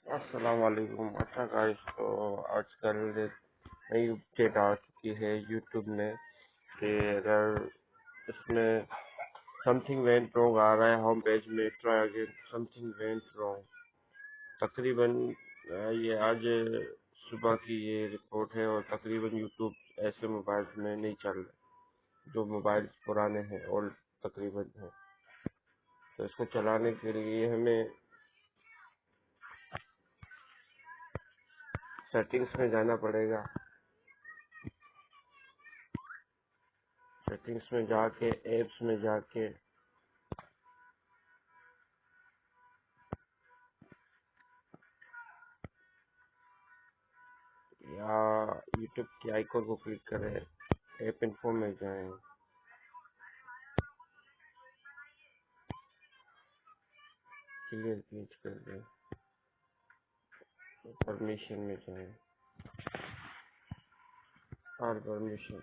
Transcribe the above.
अस्सलाम वालेकुम। अच्छा गाइस, तो आजकल नई अपडेट आ चुकी है यूट्यूब में कि अगर इसमें समथिंग वेंट रॉन्ग आ रहा है होम पेज में, try again something went wrong. तकरीबन ये आज सुबह की ये रिपोर्ट है और तकरीबन यूट्यूब ऐसे मोबाइल में नहीं चल रहा जो मोबाइल पुराने हैं, ओल्ड तकरीबन है। तो इसको चलाने के लिए हमें सेटिंग्स में जाना पड़ेगा। सेटिंग्स में जाके एप्स में जाके या यूट्यूब के आइकॉन को क्लिक करें, ऐप इन्फो में जाएं, क्लियर क्लिक कर दें, परमिशन में जाएं और परमिशन